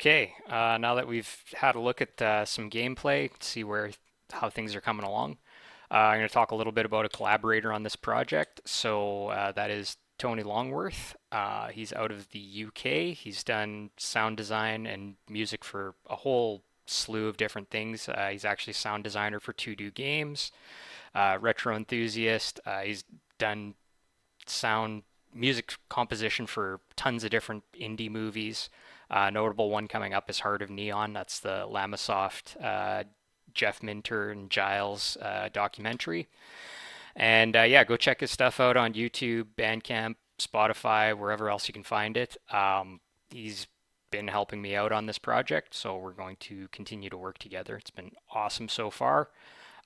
Okay, now that we've had a look at some gameplay, see how things are coming along, I'm going to talk a little bit about a collaborator on this project. That is Tony Longworth. He's out of the UK. He's done sound design and music for a whole slew of different things. He's actually sound designer for 2Do games, retro enthusiast. He's done sound music composition for tons of different indie movies. Notable one coming up is Heart of Neon. That's the Lamasoft, Jeff Minter and Giles documentary. And yeah, go check his stuff out on YouTube, Bandcamp, Spotify, wherever else you can find it. He's been helping me out on this project, so we're going to continue to work together. It's been awesome so far.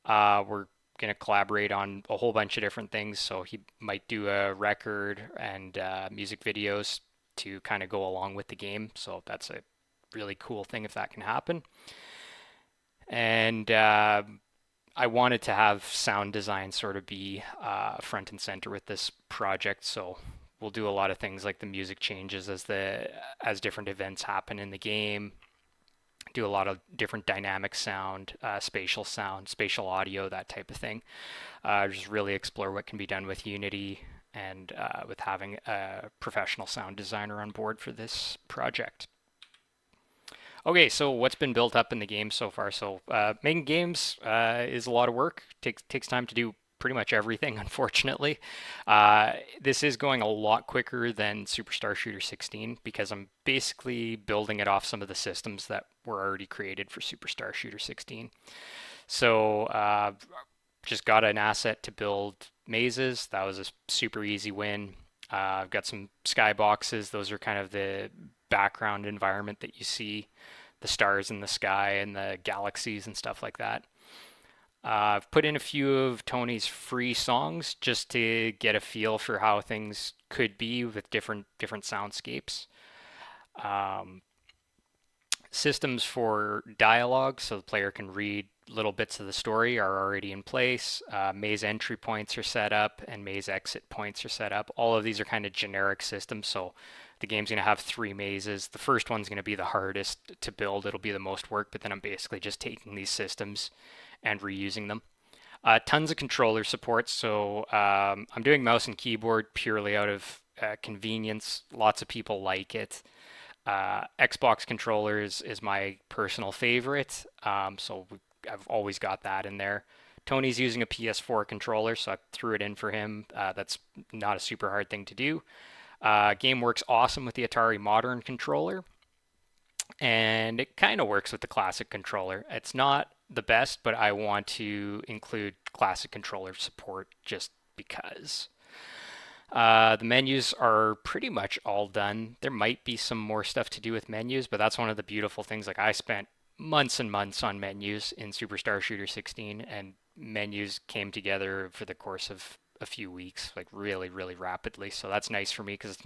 We're going to collaborate on a whole bunch of different things. So he might do a record and music videos to kind of go along with the game. So that's a really cool thing if that can happen. And I wanted to have sound design sort of be front and center with this project. So we'll do a lot of things like the music changes as different events happen in the game, do a lot of different dynamic sound, spatial audio, that type of thing. Just really explore what can be done with Unity and with having a professional sound designer on board for this project. Okay, so what's been built up in the game so far? Making games is a lot of work. Takes time to do pretty much everything, unfortunately. This is going a lot quicker than Superstar Shooter 16 because I'm basically building it off some of the systems that were already created for Superstar Shooter 16. So just got an asset to build mazes. That was a super easy win. I've got some skyboxes. Those are kind of the background environment that you see, the stars in the sky and the galaxies and stuff like that. I've put in a few of Tony's free songs just to get a feel for how things could be with different soundscapes. Um, Systems for dialogue, so the player can read little bits of the story, are already in place. Maze entry points are set up, and maze exit points are set up. All of these are kind of generic systems, so the game's going to have three mazes. The first one's going to be the hardest to build. It'll be the most work, but then I'm basically just taking these systems and reusing them. Tons of controller support. I'm doing mouse and keyboard purely out of convenience. Lots of people like it. Xbox controllers is my personal favorite, I've always got that in there. Tony's using a PS4 controller, so I threw it in for him. That's not a super hard thing to do. Game works awesome with the Atari Modern controller, and it kind of works with the classic controller. It's not the best, but I want to include classic controller support just because. The menus are pretty much all done. There might be some more stuff to do with menus, but that's one of the beautiful things. Like I spent months and months on menus in Superstar Shooter 16, and menus came together for the course of a few weeks, like really, really rapidly. So that's nice for me because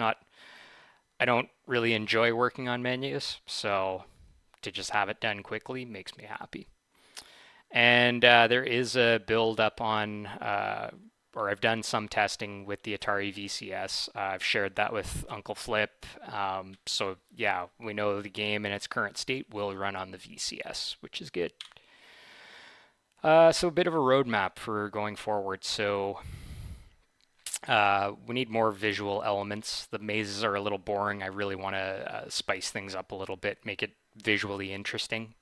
I don't really enjoy working on menus. So to just have it done quickly makes me happy. And there is a build up on or I've done some testing with the Atari VCS. I've shared that with Uncle Flip. So yeah, we know the game in its current state will run on the VCS, which is good. So a bit of a roadmap for going forward. We need more visual elements. The mazes are a little boring. I really want to spice things up a little bit, make it visually interesting.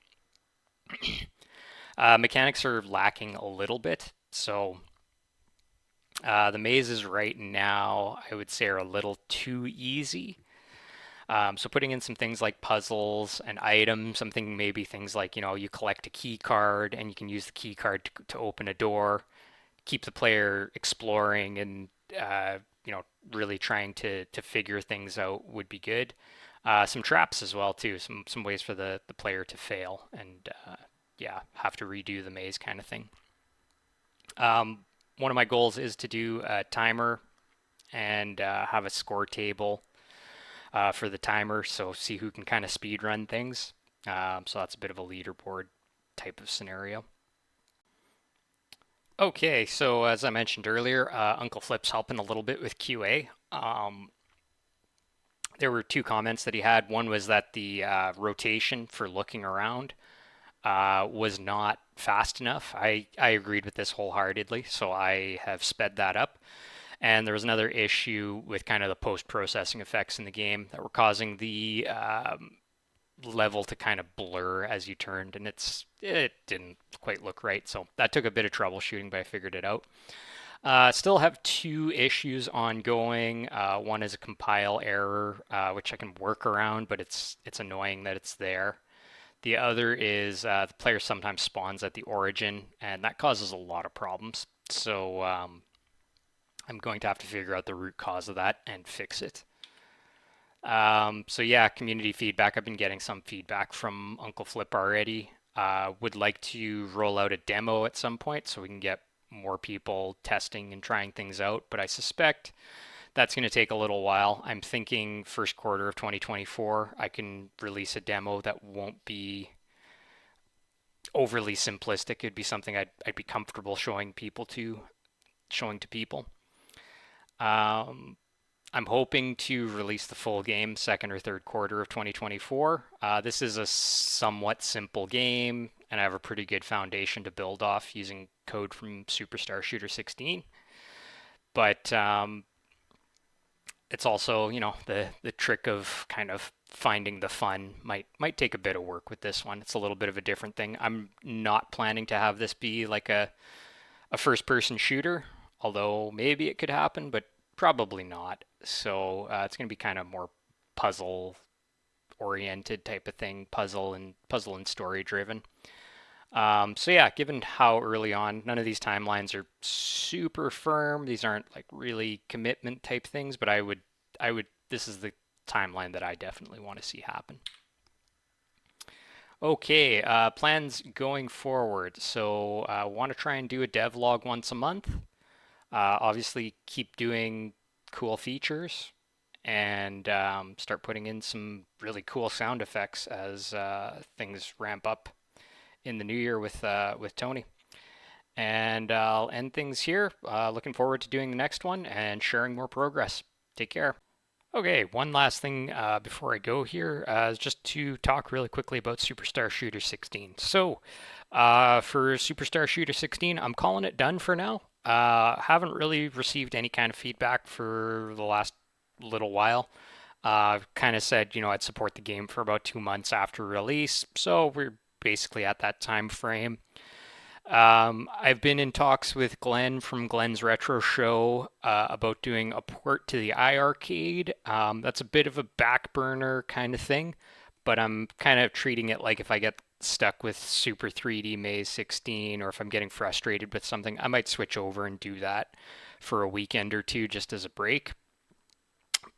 Mechanics are lacking a little bit, so the mazes right now, I would say, are a little too easy. So putting in some things like puzzles and items, something maybe things like, you collect a key card and you can use the key card to open a door, keep the player exploring and, really trying to figure things out would be good. Some traps as well too, some ways for the player to fail and yeah, have to redo the maze kind of thing. One of my goals is to do a timer and have a score table for the timer, so see who can kind of speed run things. So that's a bit of a leaderboard type of scenario. Okay, so as I mentioned earlier, Uncle Flip's helping a little bit with QA. There were two comments that he had. One was that the rotation for looking around was not fast enough. I agreed with this wholeheartedly, so I have sped that up. And there was another issue with kind of the post processing effects in the game that were causing the level to kind of blur as you turned, and it didn't quite look right. So that took a bit of troubleshooting, but I figured it out. Still have two issues ongoing. One is a compile error, which I can work around, but it's annoying that it's there. The other is the player sometimes spawns at the origin, and that causes a lot of problems. So I'm going to have to figure out the root cause of that and fix it. So yeah, community feedback. I've been getting some feedback from Uncle Flip already. Would like to roll out a demo at some point so we can get more people testing and trying things out, but I suspect that's going to take a little while. I'm thinking first quarter of 2024, I can release a demo that won't be overly simplistic. It'd be something I'd be comfortable showing to people. Um, I'm hoping to release the full game second or third quarter of 2024. This is a somewhat simple game, and I have a pretty good foundation to build off using code from Superstar Shooter 16. But it's also, the trick of kind of finding the fun might take a bit of work with this one. It's a little bit of a different thing. I'm not planning to have this be like a first person shooter, although maybe it could happen, but probably not. So it's going to be kind of more puzzle oriented type of thing, puzzle and story driven. So yeah, given how early on, none of these timelines are super firm. These aren't like really commitment type things, but this is the timeline that I definitely want to see happen. Okay, plans going forward. So I want to try and do a devlog once a month. Obviously, keep doing cool features and start putting in some really cool sound effects as things ramp up in the new year with Tony. And I'll end things here. Looking forward to doing the next one and sharing more progress. Take care. Okay, one last thing before I go here is just to talk really quickly about Superstar Shooter 16. So, for Superstar Shooter 16, I'm calling it done for now. Haven't really received any kind of feedback for the last little while. Kind of said, I'd support the game for about 2 months after release, so we're basically at that time frame. I've been in talks with Glenn from Glenn's Retro Show about doing a port to the iArcade. That's a bit of a back burner kind of thing, but I'm kind of treating it like if I get stuck with Super 3D Maze 16 or if I'm getting frustrated with something, I might switch over and do that for a weekend or two just as a break.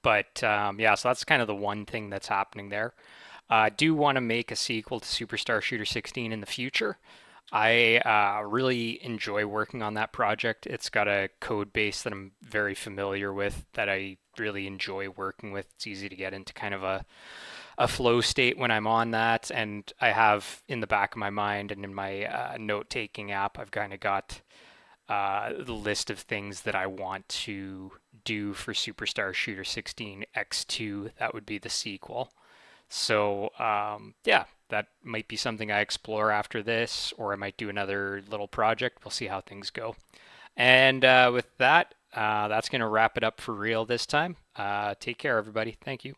But yeah, so that's kind of the one thing that's happening there. I do want to make a sequel to Superstar Shooter 16 in the future. I really enjoy working on that project. It's got a code base that I'm very familiar with, that I really enjoy working with. It's easy to get into kind of a flow state when I'm on that. And I have in the back of my mind and in my note taking app, I've kind of got the list of things that I want to do for Superstar Shooter 16 X2. That would be the sequel. So, yeah, that might be something I explore after this, or I might do another little project. We'll see how things go. And with that, that's going to wrap it up for real this time. Take care, everybody. Thank you.